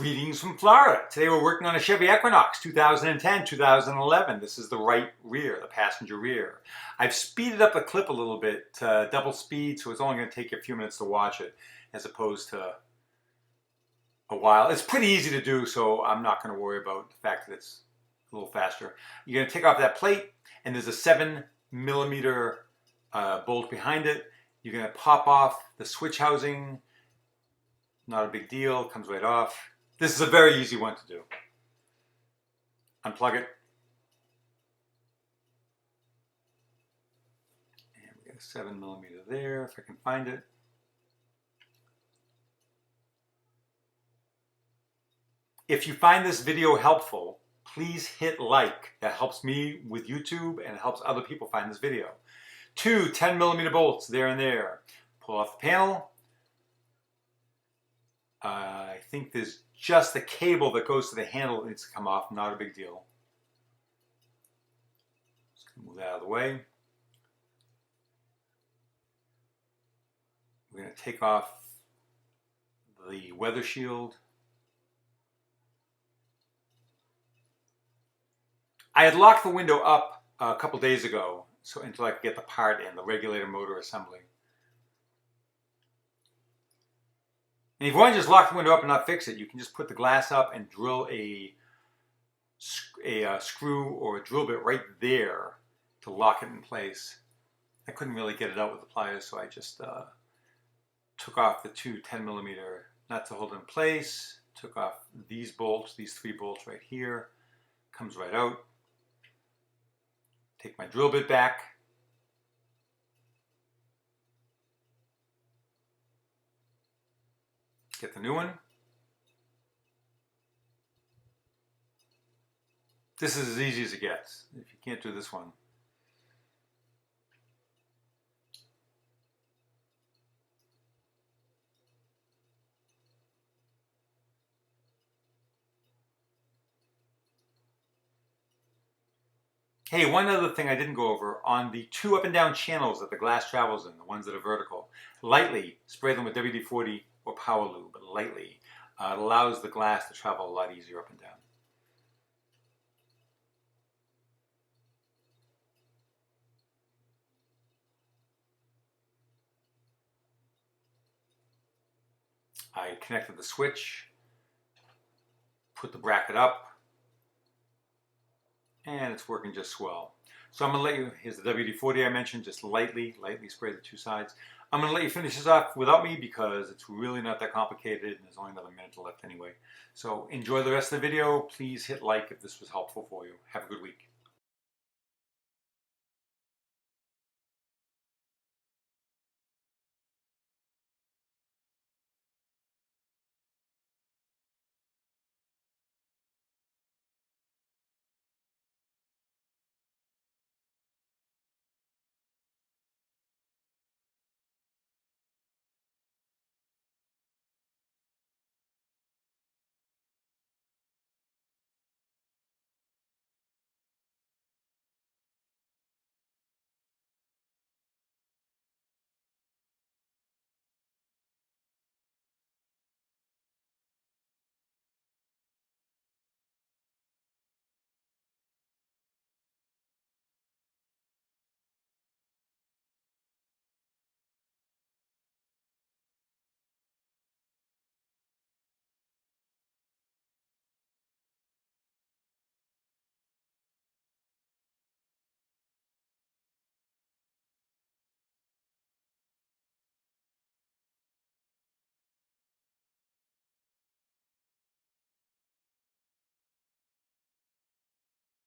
Greetings from Florida. Today we're working on a Chevy Equinox 2010, 2011. This is the right rear, the passenger rear. I've speeded up the clip a little bit to double speed, so it's only going to take you a few minutes to watch it as opposed to a while. It's pretty easy to do, so I'm not going to worry about the fact that it's a little faster. You're going to take off that plate, and there's a 7mm bolt behind it. You're going to pop off the switch housing. Not a big deal, comes right off. This is a very easy one to do. Unplug it. And we got a 7mm there, if I can find it. If you find this video helpful, please hit like. That helps me with YouTube and it helps other people find this video. 2 10mm bolts there and there. Pull off the panel. I think there's just the cable that goes to the handle that needs to come off, not a big deal. Just gonna move that out of the way. We're going to take off the weather shield. I had locked the window up a couple days ago, so until I could get the part in, the regulator motor assembly. And if you want to just lock the window up and not fix it, you can just put the glass up and drill a screw or a drill bit right there to lock it in place. I couldn't really get it out with the pliers, so I just took off the 2 10mm nuts to hold it in place, took off these bolts, these 3 bolts right here, comes right out. Take my drill bit back. Get the new one. This is as easy as it gets. If you can't do this one. Hey, one other thing I didn't go over, on the 2 up and down channels that the glass travels in, the ones that are vertical, lightly spray them with WD-40 or Power Lube, but lightly. It allows the glass to travel a lot easier up and down. I connected the switch, put the bracket up, and it's working just swell. So I'm going to let you, here's the WD-40 I mentioned, just lightly spray the 2 sides. I'm going to let you finish this off without me because it's really not that complicated and there's only another minute left anyway. So enjoy the rest of the video. Please hit like if this was helpful for you. Have a good week.